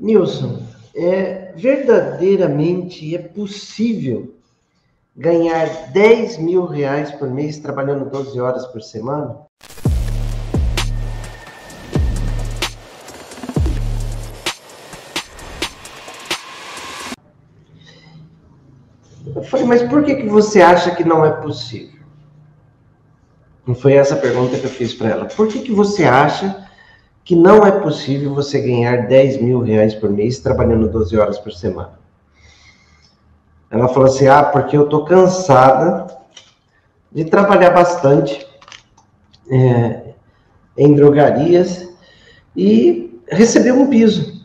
Nilson, verdadeiramente é possível ganhar 10 mil reais por mês trabalhando 12 horas por semana? Eu falei, mas por que você acha que não é possível? Não foi essa a pergunta que eu fiz para ela. Por que você acha que não é possível você ganhar 10 mil reais por mês trabalhando 12 horas por semana? Ela falou assim, porque eu tô cansada de trabalhar bastante em drogarias e receber um piso.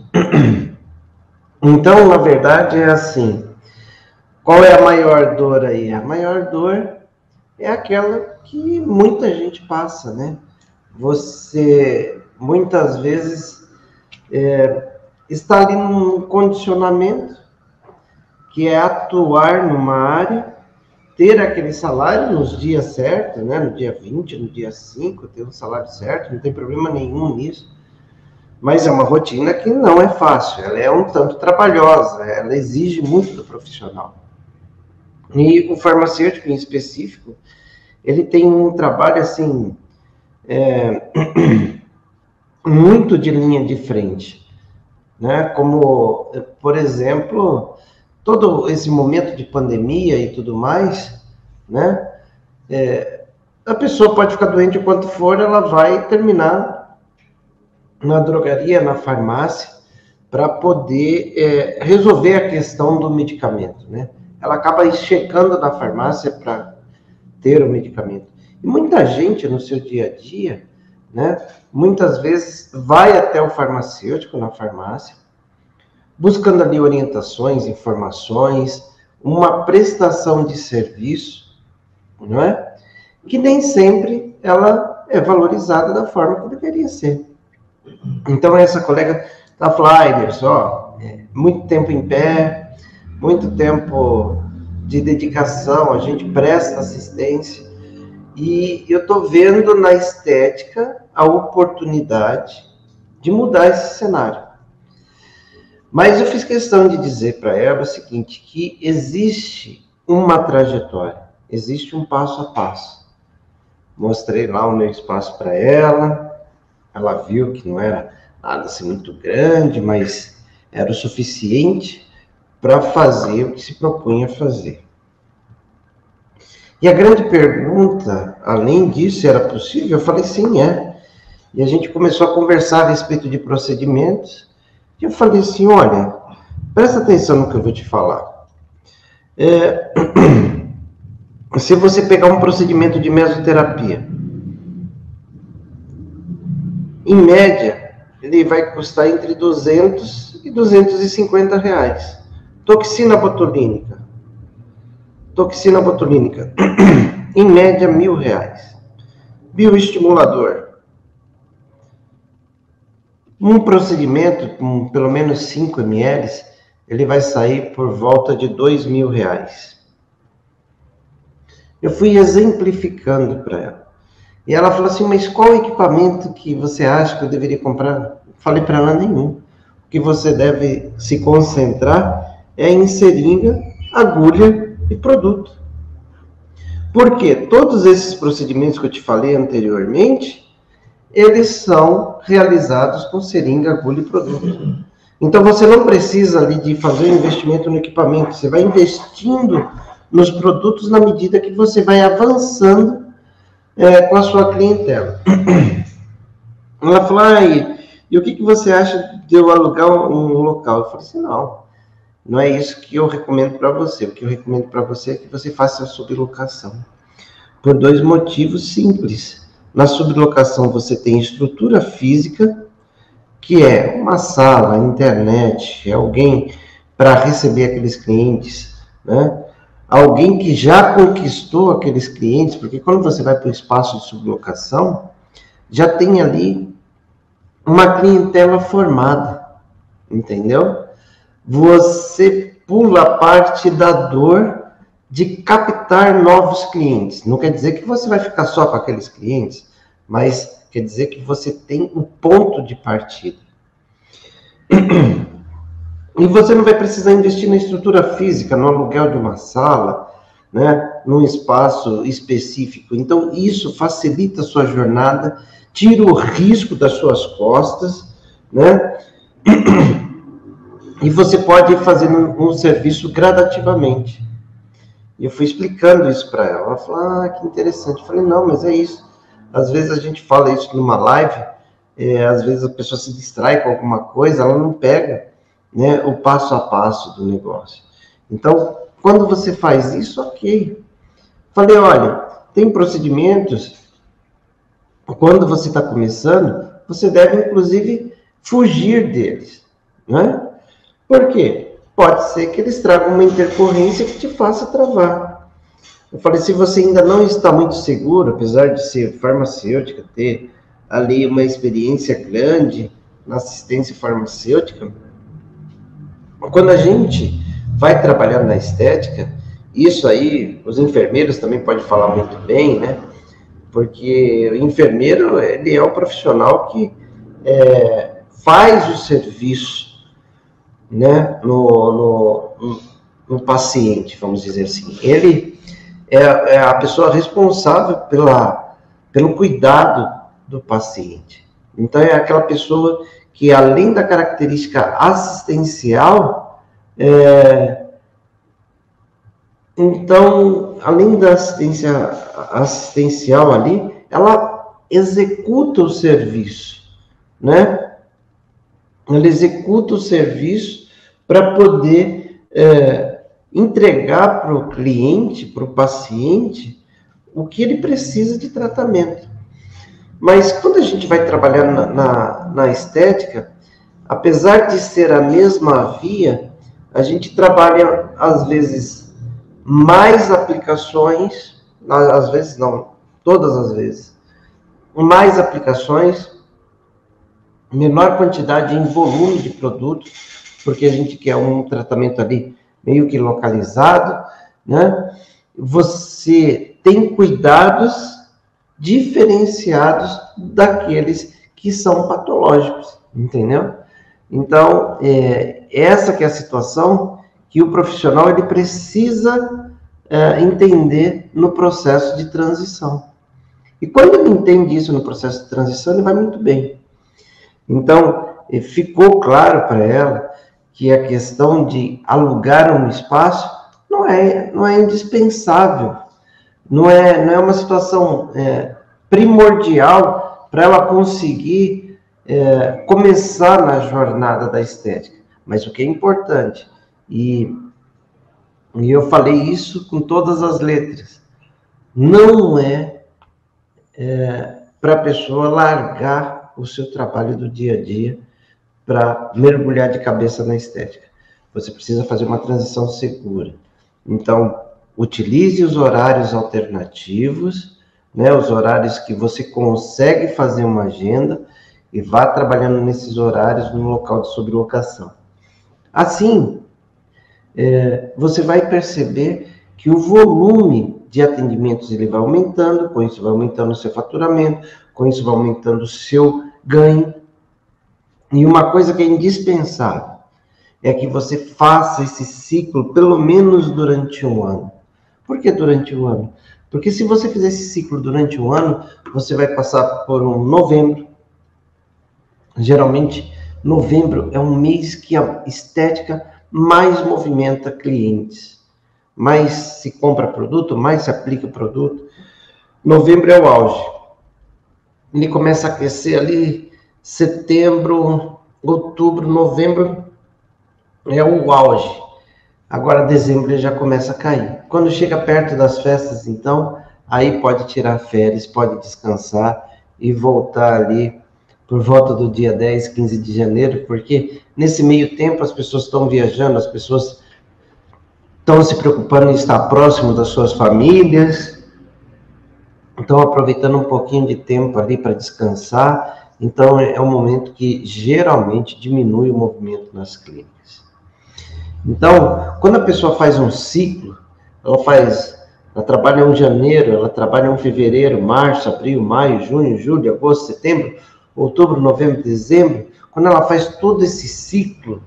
Então, na verdade, é assim, qual é a maior dor aí? A maior dor é aquela que muita gente passa, né? Você, muitas vezes, está ali num condicionamento que é atuar numa área, ter aquele salário nos dias certos, né? No dia 20, no dia 5, ter um salário certo, não tem problema nenhum nisso. Mas é uma rotina que não é fácil, ela é um tanto trabalhosa, ela exige muito do profissional. E o farmacêutico, em específico, ele tem um trabalho, assim, muito de linha de frente, né? Como, por exemplo, todo esse momento de pandemia e tudo mais, né? A pessoa pode ficar doente o quanto for, ela vai terminar na drogaria, na farmácia, para poder resolver a questão do medicamento, né? Ela acaba chegando na farmácia para ter o medicamento. E muita gente no seu dia a dia, né? Muitas vezes vai até o farmacêutico na farmácia, buscando ali orientações, informações, uma prestação de serviço, não é? Que nem sempre ela é valorizada da forma que deveria ser. Então, essa colega está falando, muito tempo em pé, muito tempo de dedicação, a gente presta assistência, e eu estou vendo na estética a oportunidade de mudar esse cenário. Mas eu fiz questão de dizer para ela o seguinte, que existe uma trajetória, existe um passo a passo. Mostrei lá o meu espaço para ela, ela viu que não era nada assim muito grande, mas era o suficiente para fazer o que se propunha a fazer. E a grande pergunta, além disso, era possível? Eu falei, sim, é. E a gente começou a conversar a respeito de procedimentos, e eu falei assim, olha, presta atenção no que eu vou te falar. Se você pegar um procedimento de mesoterapia, em média, ele vai custar entre 200 e 250 reais. Toxina botulínica, em média, R$1.000. Bioestimulador. Um procedimento com pelo menos 5 ml, ele vai sair por volta de R$2.000. Eu fui exemplificando para ela. E ela falou assim, mas qual equipamento que você acha que eu deveria comprar? Falei para ela, nenhum. O que você deve se concentrar é em seringa, agulha e produto. Porque todos esses procedimentos que eu te falei anteriormente, eles são realizados com seringa, agulha e produto. Então você não precisa ali de fazer um investimento no equipamento, você vai investindo nos produtos na medida que você vai avançando com a sua clientela. Ela falou, e o que você acha de eu alugar um local? Eu falei assim, não é isso que eu recomendo para você. O que eu recomendo para você é que você faça a sublocação. Por 2 motivos simples. Na sublocação você tem estrutura física, que é uma sala, internet, alguém para receber aqueles clientes, né? Alguém que já conquistou aqueles clientes, porque quando você vai para o espaço de sublocação, já tem ali uma clientela formada, entendeu? Você pula a parte da dor de captar novos clientes. Não quer dizer que você vai ficar só com aqueles clientes, mas quer dizer que você tem um ponto de partida. E você não vai precisar investir na estrutura física, no aluguel de uma sala, né, num espaço específico. Então, isso facilita a sua jornada, tira o risco das suas costas, né? E você pode ir fazendo um serviço gradativamente. E eu fui explicando isso para ela. Ela falou, ah, que interessante. Eu falei, não, mas é isso. Às vezes a gente fala isso numa live, às vezes a pessoa se distrai com alguma coisa, ela não pega, né, o passo a passo do negócio. Então, quando você faz isso, ok. Falei, olha, tem procedimentos, quando você está começando, você deve, inclusive, fugir deles, né? Por quê? Pode ser que eles tragam uma intercorrência que te faça travar. Eu falei, se você ainda não está muito seguro, apesar de ser farmacêutica, ter ali uma experiência grande na assistência farmacêutica, quando a gente vai trabalhar na estética, isso aí, os enfermeiros também podem falar muito bem, né? Porque o enfermeiro, ele é o profissional que faz o serviço, né, no paciente, vamos dizer assim. Ele é a pessoa responsável pelo cuidado do paciente. Então, é aquela pessoa que, além da característica assistencial, então, além da assistência assistencial ali, ela executa o serviço, né? Ela executa o serviço para poder entregar para o cliente, para o paciente, o que ele precisa de tratamento. Mas quando a gente vai trabalhar na estética, apesar de ser a mesma via, a gente trabalha, às vezes, mais aplicações, às vezes não, todas as vezes, mais aplicações, menor quantidade em volume de produtos, porque a gente quer um tratamento ali meio que localizado, né? Você tem cuidados diferenciados daqueles que são patológicos, entendeu? Então, essa que é a situação que o profissional ele precisa entender no processo de transição. E quando ele entende isso no processo de transição, ele vai muito bem. Então, ficou claro para ela que a questão de alugar um espaço não é indispensável, não é uma situação primordial para ela conseguir começar na jornada da estética. Mas o que é importante, e eu falei isso com todas as letras, não é para a pessoa largar o seu trabalho do dia a dia para mergulhar de cabeça na estética. Você precisa fazer uma transição segura. Então, utilize os horários alternativos, né, os horários que você consegue fazer uma agenda e vá trabalhando nesses horários no local de sublocação. Assim, você vai perceber que o volume de atendimentos ele vai aumentando, com isso vai aumentando o seu faturamento, com isso vai aumentando o seu ganho. E uma coisa que é indispensável é que você faça esse ciclo pelo menos durante um ano. Por que durante um ano? Porque se você fizer esse ciclo durante um ano, você vai passar por um novembro. Geralmente, novembro é um mês que a estética mais movimenta clientes. Mais se compra produto, mais se aplica produto. Novembro é o auge. Ele começa a aquecer ali, setembro, outubro, novembro é o auge. Agora dezembro ele já começa a cair. Quando chega perto das festas, então, aí pode tirar férias, pode descansar e voltar ali por volta do dia 10, 15 de janeiro, porque nesse meio tempo as pessoas estão viajando, as pessoas estão se preocupando em estar próximo das suas famílias, estão aproveitando um pouquinho de tempo ali para descansar. Então, é um momento que geralmente diminui o movimento nas clínicas. Então, quando a pessoa faz um ciclo, ela trabalha em janeiro, ela trabalha em fevereiro, março, abril, maio, junho, julho, agosto, setembro, outubro, novembro, dezembro. Quando ela faz todo esse ciclo,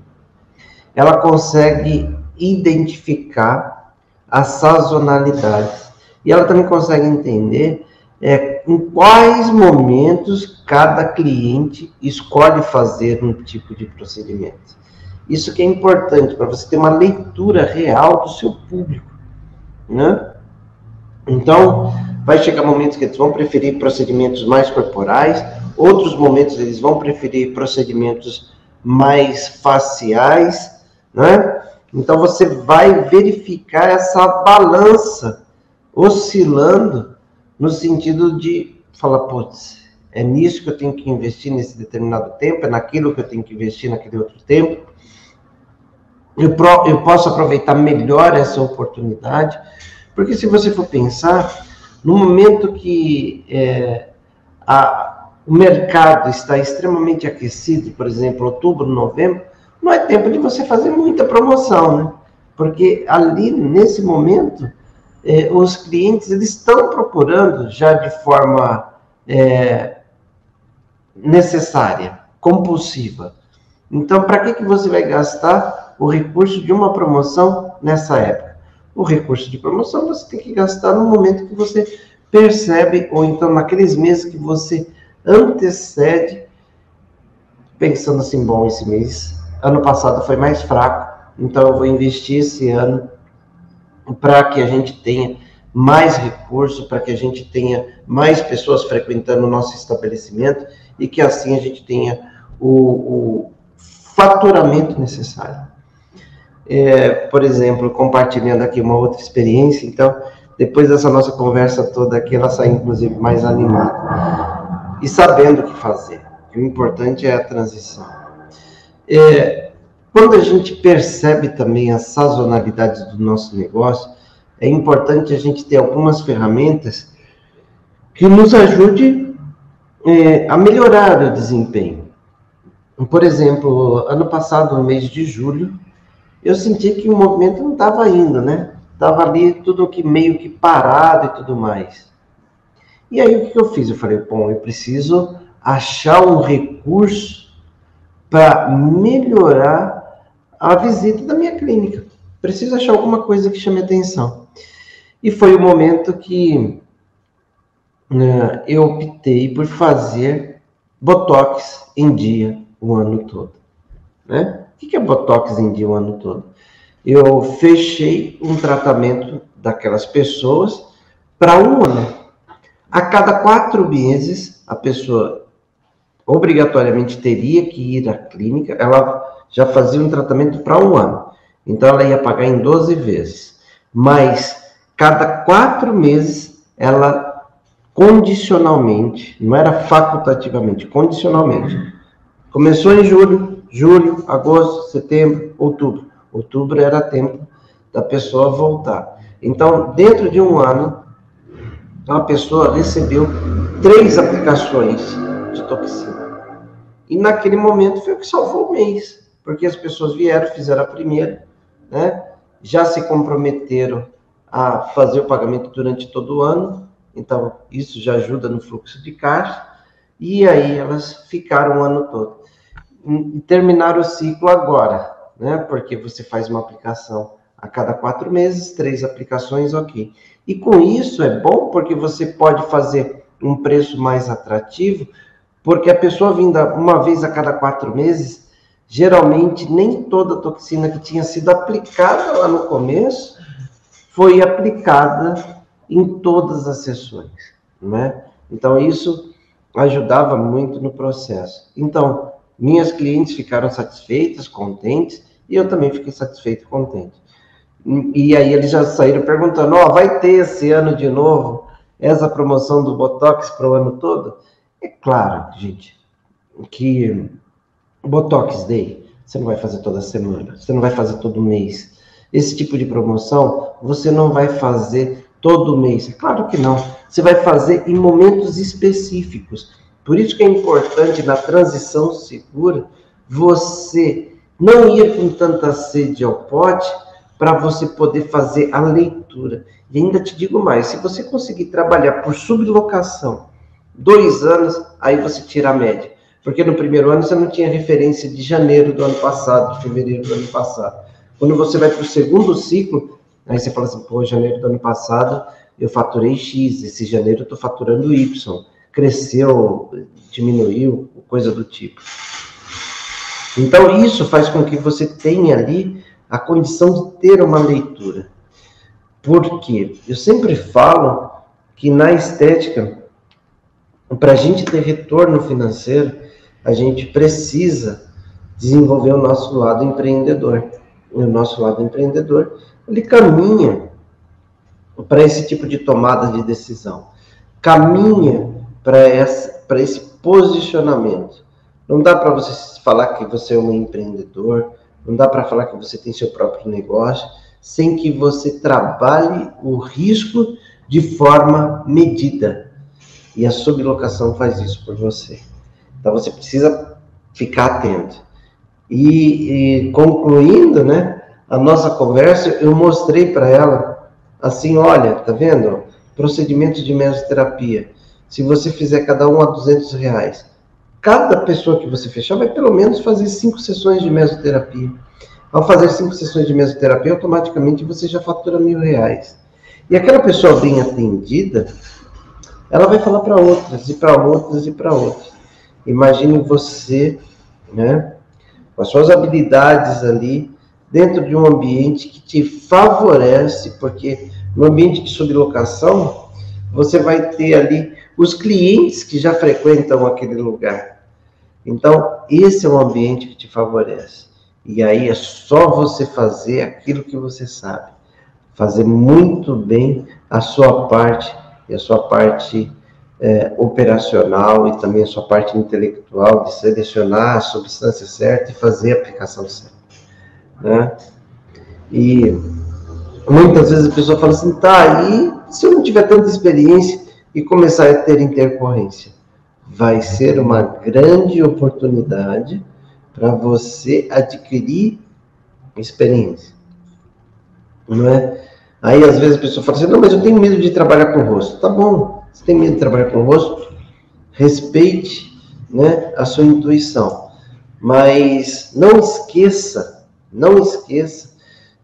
ela consegue identificar as sazonalidades. E ela também consegue entender em quais momentos cada cliente escolhe fazer um tipo de procedimento. Isso que é importante para você ter uma leitura real do seu público, né? Então, vai chegar momentos que eles vão preferir procedimentos mais corporais, outros momentos eles vão preferir procedimentos mais faciais, né? Então, você vai verificar essa balança oscilando no sentido de falar, putz, é nisso que eu tenho que investir nesse determinado tempo, é naquilo que eu tenho que investir naquele outro tempo. Eu posso aproveitar melhor essa oportunidade, porque se você for pensar, no momento que o mercado está extremamente aquecido, por exemplo, outubro, novembro, não é tempo de você fazer muita promoção, né? Porque ali, nesse momento, os clientes eles estão procurando já de forma necessária, compulsiva. Então, para que você vai gastar o recurso de uma promoção nessa época? O recurso de promoção você tem que gastar no momento que você percebe, ou então naqueles meses que você antecede, pensando assim, bom, esse mês, ano passado foi mais fraco, então eu vou investir esse ano para que a gente tenha mais recurso, para que a gente tenha mais pessoas frequentando o nosso estabelecimento e que assim a gente tenha o faturamento necessário. Por exemplo, compartilhando aqui uma outra experiência, então, depois dessa nossa conversa toda aqui, ela sai inclusive mais animada e sabendo o que fazer. O importante é a transição. Quando a gente percebe também as sazonalidades do nosso negócio, é importante a gente ter algumas ferramentas que nos ajude a melhorar o desempenho. Por exemplo, ano passado, no mês de julho, eu senti que o movimento não estava indo, né? Estava ali tudo que meio que parado e tudo mais. E aí o que eu fiz? Eu falei, bom, eu preciso achar um recurso para melhorar a visita da minha clínica. Preciso achar alguma coisa que chame atenção. E foi o momento que eu optei por fazer Botox em dia o ano todo, né? O que é Botox em dia o ano todo? Eu fechei um tratamento daquelas pessoas para um ano. A cada 4 meses, a pessoa obrigatoriamente teria que ir à clínica, ela já fazia um tratamento para um ano. Então, ela ia pagar em 12 vezes. Mas, cada 4 meses, ela condicionalmente, não era facultativamente, condicionalmente. Começou em julho, agosto, setembro, outubro. Outubro era tempo da pessoa voltar. Então, dentro de um ano, a pessoa recebeu 3 aplicações de toxina. E naquele momento foi o que salvou o mês, porque as pessoas vieram, fizeram a primeira, né? Já se comprometeram a fazer o pagamento durante todo o ano, então isso já ajuda no fluxo de caixa, e aí elas ficaram o ano todo. E terminaram o ciclo agora, né? Porque você faz uma aplicação a cada 4 meses, 3 aplicações, ok. E com isso é bom porque você pode fazer um preço mais atrativo, porque a pessoa vinda uma vez a cada 4 meses, geralmente nem toda a toxina que tinha sido aplicada lá no começo foi aplicada em todas as sessões, né? Então isso ajudava muito no processo. Então, minhas clientes ficaram satisfeitas, contentes, e eu também fiquei satisfeito e contente. E aí eles já saíram perguntando, vai ter esse ano de novo essa promoção do Botox para o ano todo? É claro, gente, que Botox Day você não vai fazer toda semana, você não vai fazer todo mês. Esse tipo de promoção você não vai fazer todo mês. É claro que não. Você vai fazer em momentos específicos. Por isso que é importante na transição segura você não ir com tanta sede ao pote para você poder fazer a leitura. E ainda te digo mais, se você conseguir trabalhar por sublocação 2 anos, aí você tira a média. Porque no primeiro ano você não tinha referência de janeiro do ano passado, de fevereiro do ano passado. Quando você vai para o segundo ciclo, aí você fala assim, pô, janeiro do ano passado eu faturei X, esse janeiro eu estou faturando Y. Cresceu, diminuiu, coisa do tipo. Então isso faz com que você tenha ali a condição de ter uma leitura. Por quê? Eu sempre falo que na estética, para a gente ter retorno financeiro, a gente precisa desenvolver o nosso lado empreendedor. E o nosso lado empreendedor, ele caminha para esse tipo de tomada de decisão. Caminha para esse posicionamento. Não dá para você falar que você é um empreendedor, não dá para falar que você tem seu próprio negócio, sem que você trabalhe o risco de forma medida. E a sublocação faz isso por você. Então você precisa ficar atento. E concluindo, né, a nossa conversa, eu mostrei para ela assim, olha, tá vendo? Procedimento de mesoterapia. Se você fizer cada um a R$200, cada pessoa que você fechar vai pelo menos fazer 5 sessões de mesoterapia. Ao fazer 5 sessões de mesoterapia, automaticamente você já fatura R$1.000. E aquela pessoa bem atendida, ela vai falar para outras, e para outras, e para outras. Imagine você, né, com as suas habilidades ali, dentro de um ambiente que te favorece, porque no ambiente de sublocação, você vai ter ali os clientes que já frequentam aquele lugar. Então, esse é um ambiente que te favorece. E aí é só você fazer aquilo que você sabe. Fazer muito bem a sua parte, e a sua parte operacional e também a sua parte intelectual, de selecionar a substância certa e fazer a aplicação certa. Né? E muitas vezes a pessoa fala assim, tá, e se eu não tiver tanta experiência e começar a ter intercorrência? Vai ser uma grande oportunidade para você adquirir experiência, não é? Aí às vezes a pessoa fala assim, não, mas eu tenho medo de trabalhar com o rosto. Tá bom, você tem medo de trabalhar com o rosto? Respeite, né, a sua intuição, mas não esqueça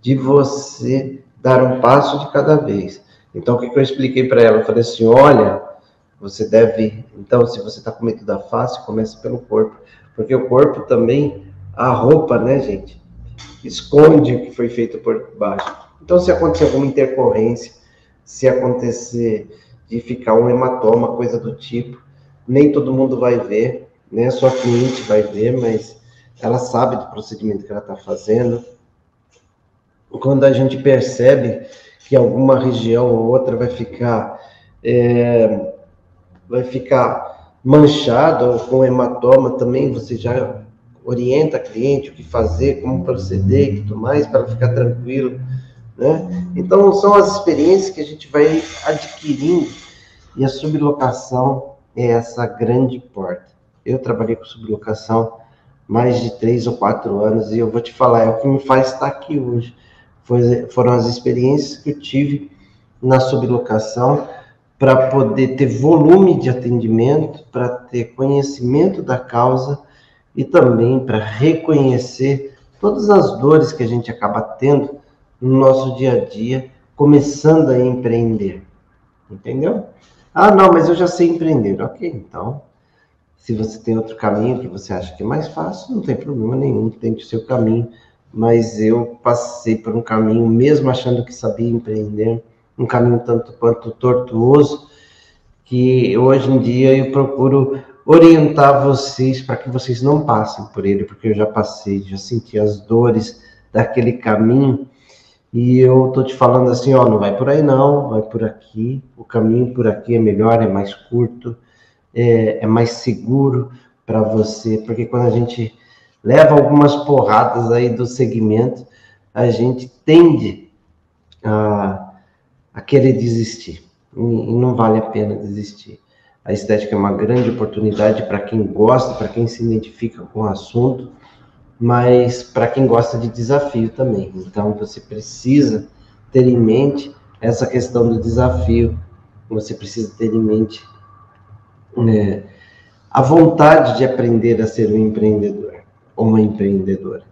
de você dar um passo de cada vez. Então o que eu expliquei para ela? Eu falei assim, olha, você deve, então se você está com medo da face, comece pelo corpo, porque o corpo também, a roupa, né, gente, esconde o que foi feito por baixo. Então se acontecer alguma intercorrência, se acontecer de ficar um hematoma, coisa do tipo, nem todo mundo vai ver, né? Sua cliente vai ver, mas ela sabe do procedimento que ela está fazendo. Quando a gente percebe que alguma região ou outra vai ficar manchada ou com hematoma também, você já orienta a cliente o que fazer, como proceder e tudo mais, para ficar tranquilo, né? Então, são as experiências que a gente vai adquirindo, e a sublocação é essa grande porta. Eu trabalhei com sublocação mais de 3 ou 4 anos, e eu vou te falar, é o que me faz estar aqui hoje. Foram as experiências que eu tive na sublocação, para poder ter volume de atendimento, para ter conhecimento da causa, e também para reconhecer todas as dores que a gente acaba tendo no nosso dia a dia, começando a empreender. Entendeu? Ah, não, mas eu já sei empreender. Ok, então, se você tem outro caminho que você acha que é mais fácil, não tem problema nenhum, tente o seu caminho. Mas eu passei por um caminho, mesmo achando que sabia empreender, um caminho tanto quanto tortuoso, que hoje em dia eu procuro orientar vocês para que vocês não passem por ele, porque eu já passei, já senti as dores daquele caminho, e eu tô te falando assim, ó, não vai por aí não, vai por aqui, o caminho por aqui é melhor, é mais curto, é mais seguro para você, porque quando a gente leva algumas porradas aí do segmento, a gente tende a querer desistir, e não vale a pena desistir. A estética é uma grande oportunidade para quem gosta, para quem se identifica com o assunto, mas para quem gosta de desafio também. Então você precisa ter em mente essa questão do desafio, você precisa ter em mente a vontade de aprender a ser um empreendedor ou uma empreendedora,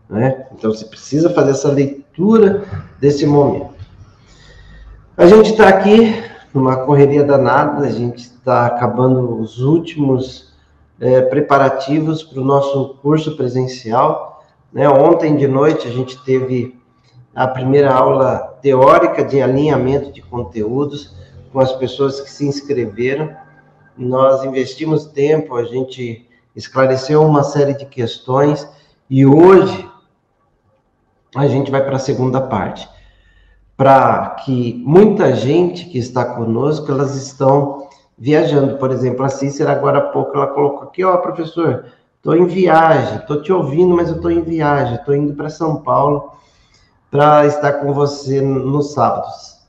né? Então, você precisa fazer essa leitura desse momento. A gente está aqui numa correria danada, a gente está acabando os últimos preparativos para o nosso curso presencial, né? Ontem de noite a gente teve a primeira aula teórica de alinhamento de conteúdos com as pessoas que se inscreveram. Nós investimos tempo, a gente esclareceu uma série de questões e hoje a gente vai para a segunda parte, para que muita gente que está conosco, elas estão viajando. Por exemplo, a Cícera agora há pouco ela colocou aqui, ó, professor, estou em viagem, estou te ouvindo, mas eu estou em viagem, estou indo para São Paulo para estar com você nos sábados.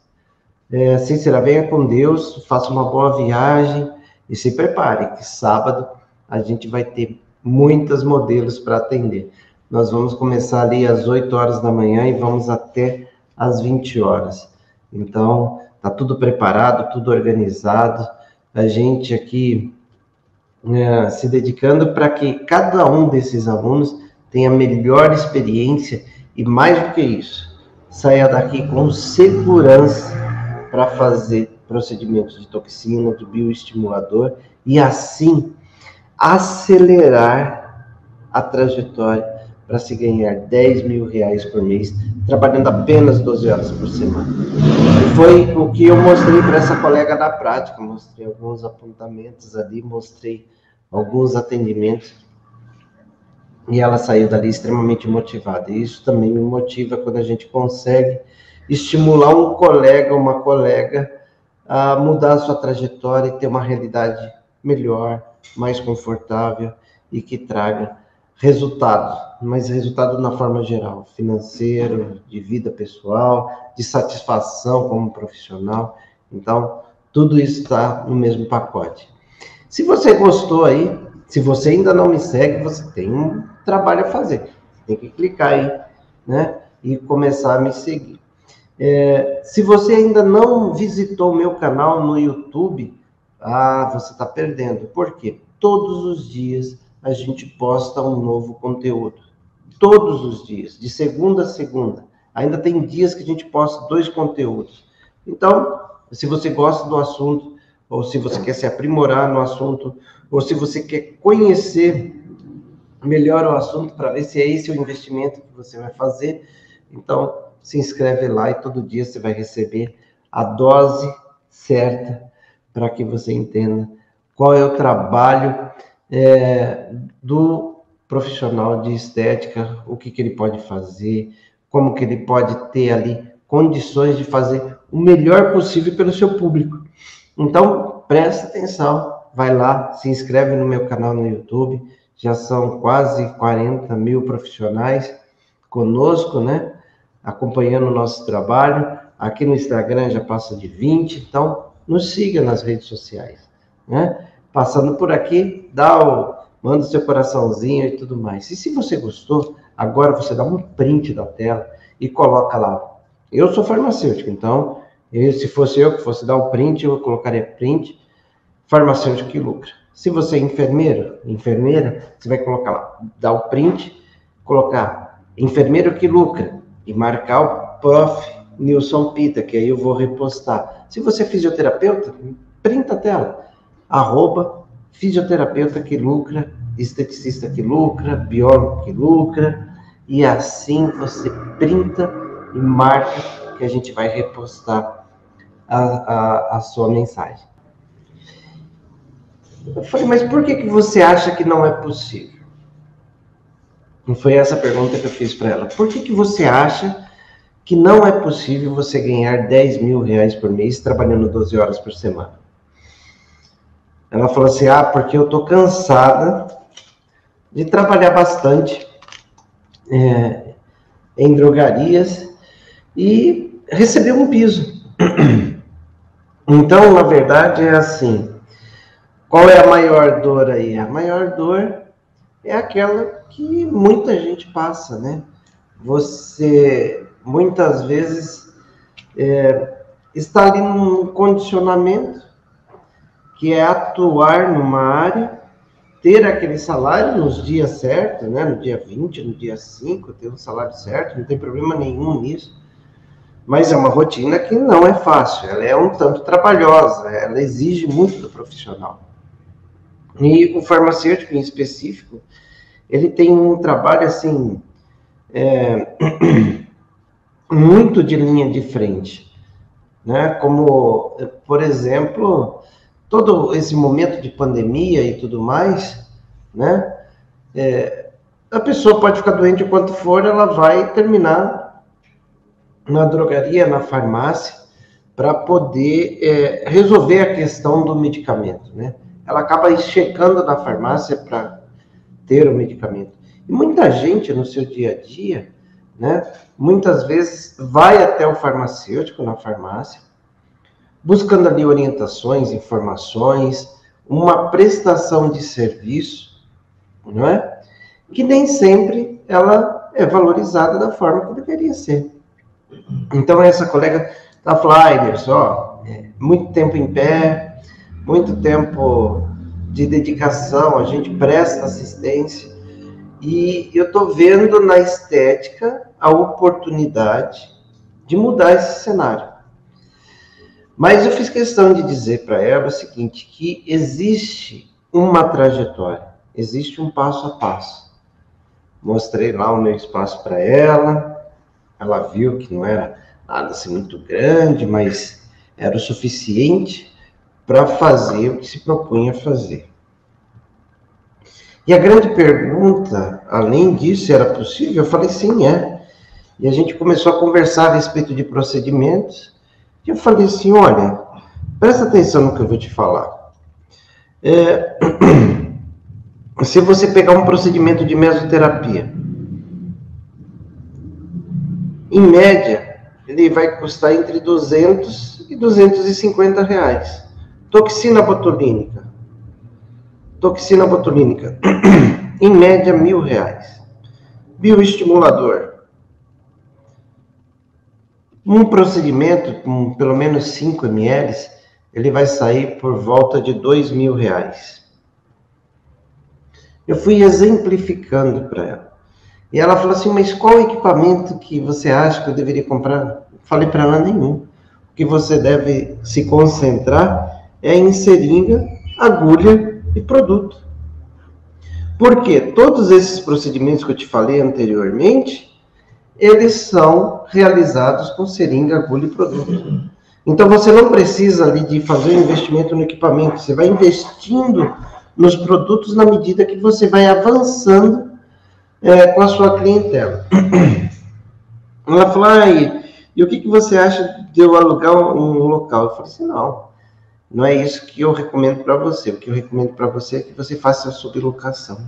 Cícera, venha com Deus, faça uma boa viagem e se prepare, que sábado a gente vai ter muitos modelos para atender. Nós vamos começar ali às 8 horas da manhã e vamos até às 20 horas. Então, está tudo preparado, tudo organizado. A gente aqui se dedicando para que cada um desses alunos tenha a melhor experiência e, mais do que isso, saia daqui com segurança para fazer procedimentos de toxina, de bioestimulador e, assim, acelerar a trajetória para se ganhar 10 mil reais por mês, trabalhando apenas 12 horas por semana. E foi o que eu mostrei para essa colega na prática, mostrei alguns apontamentos ali, mostrei alguns atendimentos, e ela saiu dali extremamente motivada. E isso também me motiva quando a gente consegue estimular um colega, uma colega, a mudar a sua trajetória e ter uma realidade melhor, mais confortável e que traga resultado, mas resultado na forma geral, financeiro, de vida pessoal, de satisfação como profissional. Então, tudo isso está no mesmo pacote. Se você gostou aí, se você ainda não me segue, você tem um trabalho a fazer. Tem que clicar aí, né? E começar a me seguir. Se você ainda não visitou o meu canal no YouTube, você está perdendo. Por quê? Todos os dias a gente posta um novo conteúdo. Todos os dias, de segunda a segunda. Ainda tem dias que a gente posta 2 conteúdos. Então, se você gosta do assunto, ou se você quer se aprimorar no assunto, ou se você quer conhecer melhor o assunto para ver se é esse o investimento que você vai fazer, então se inscreve lá e todo dia você vai receber a dose certa para que você entenda qual é o trabalho do profissional de estética, o que ele pode fazer, como que ele pode ter ali condições de fazer o melhor possível pelo seu público. Então, presta atenção, vai lá, se inscreve no meu canal no YouTube, já são quase 40 mil profissionais conosco, né? Acompanhando o nosso trabalho. Aqui no Instagram já passa de 20, então nos siga nas redes sociais, né? Passando por aqui, manda o seu coraçãozinho e tudo mais. E se você gostou, agora você dá um print da tela e coloca lá. Eu sou farmacêutico, então, se fosse eu que fosse dar o print, eu colocaria print, farmacêutico que lucra. Se você é enfermeira, você vai colocar lá, dar o print, colocar enfermeiro que lucra e marcar o Prof. Nilson Pita, que aí eu vou repostar. Se você é fisioterapeuta, printa a tela. @fisioterapeuta que lucra, esteticista que lucra, biólogo que lucra, e assim você printa e marca que a gente vai repostar a sua mensagem. Eu falei, mas por que você acha que não é possível? Não foi essa a pergunta que eu fiz para ela. Por que você acha que não é possível você ganhar 10 mil reais por mês trabalhando 12 horas por semana? Ela falou assim, porque eu tô cansada de trabalhar bastante em drogarias e receber um piso. Então, na verdade, é assim, qual é a maior dor aí? A maior dor é aquela que muita gente passa, né? Você, muitas vezes, está ali num condicionamento que é atuar numa área ter aquele salário nos dias certos, né? No dia 20, no dia 5, ter um salário certo, não tem problema nenhum nisso. Mas é uma rotina que não é fácil, ela é um tanto trabalhosa, ela exige muito do profissional. E o farmacêutico em específico, ele tem um trabalho assim, muito de linha de frente, né? Como, por exemplo, todo esse momento de pandemia e tudo mais, né? A pessoa pode ficar doente o quanto for, ela vai terminar na drogaria, na farmácia, para poder resolver a questão do medicamento, né? Ela acaba chegando na farmácia para ter o medicamento. E muita gente no seu dia a dia, né? Muitas vezes vai até o farmacêutico na farmácia, buscando ali orientações, informações, uma prestação de serviço, não é? Que nem sempre ela é valorizada da forma que deveria ser. Então, essa colega da Flyers, muito tempo em pé, muito tempo de dedicação, a gente presta assistência, e eu estou vendo na estética a oportunidade de mudar esse cenário. Mas eu fiz questão de dizer para ela o seguinte, que existe uma trajetória, existe um passo a passo. Mostrei lá o meu espaço para ela, ela viu que não era nada assim muito grande, mas era o suficiente para fazer o que se propunha fazer. E a grande pergunta, além disso, era possível? Eu falei, sim, é. E a gente começou a conversar a respeito de procedimentos, e eu falei assim, olha, presta atenção no que eu vou te falar. Se você pegar um procedimento de mesoterapia, em média, ele vai custar entre 200 e 250 reais. Toxina botulínica, em média, R$1.000. Bioestimulador, um procedimento com pelo menos 5 ml, ele vai sair por volta de R$2.000. Eu fui exemplificando para ela. E ela falou assim, mas qual equipamento que você acha que eu deveria comprar? Falei para ela, nenhum. O que você deve se concentrar é em seringa, agulha e produto. Porque todos esses procedimentos que eu te falei anteriormente, eles são realizados com seringa, agulha e produto. Então você não precisa ali de fazer um investimento no equipamento, você vai investindo nos produtos na medida que você vai avançando com a sua clientela. Ela falou, e o que você acha de eu alugar um local? Eu falei assim, não é isso que eu recomendo para você. O que eu recomendo para você é que você faça a sublocação.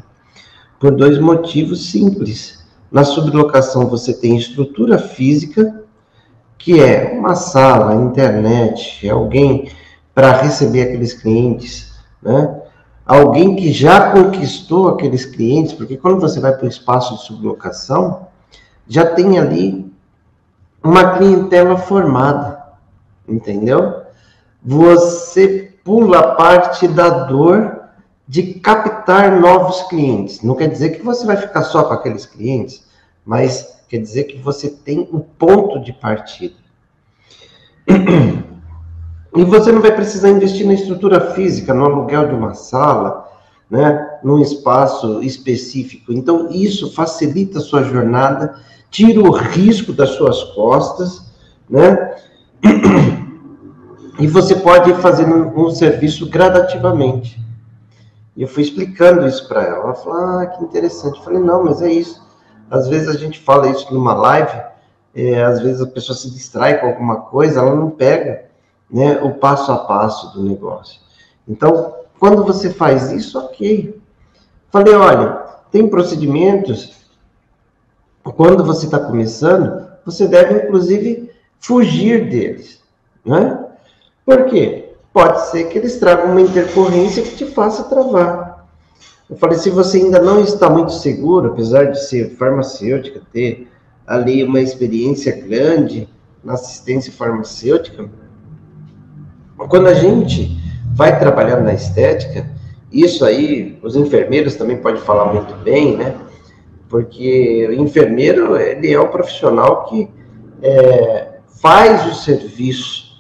Por 2 motivos simples. Na sublocação você tem estrutura física, que é uma sala, internet, alguém para receber aqueles clientes, né? Alguém que já conquistou aqueles clientes, porque quando você vai para o espaço de sublocação, já tem ali uma clientela formada, entendeu? Você pula a parte da dor de captar novos clientes. Não quer dizer que você vai ficar só com aqueles clientes, mas quer dizer que você tem um ponto de partida. E você não vai precisar investir na estrutura física, no aluguel de uma sala, né, num espaço específico. Então, isso facilita a sua jornada, tira o risco das suas costas, né? E você pode ir fazendo um serviço gradativamente. E eu fui explicando isso para ela. Ela falou, que interessante. Eu falei, não, mas é isso. Às vezes a gente fala isso numa live, às vezes a pessoa se distrai com alguma coisa, ela não pega, né, o passo a passo do negócio. Então, quando você faz isso, ok. Falei, olha, tem procedimentos, quando você está começando, você deve, inclusive, fugir deles, né? Por quê? Pode ser que eles tragam uma intercorrência que te faça travar. Eu falei, se você ainda não está muito seguro, apesar de ser farmacêutica, ter ali uma experiência grande na assistência farmacêutica, quando a gente vai trabalhar na estética, Isso aí, os enfermeiros também podem falar muito bem, né? Porque o enfermeiro, ele é o profissional que faz o serviço,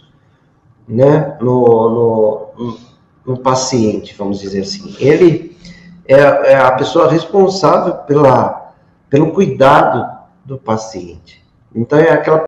né, no paciente, vamos dizer assim. Ele é a pessoa responsável pelo cuidado do paciente. Então, é aquela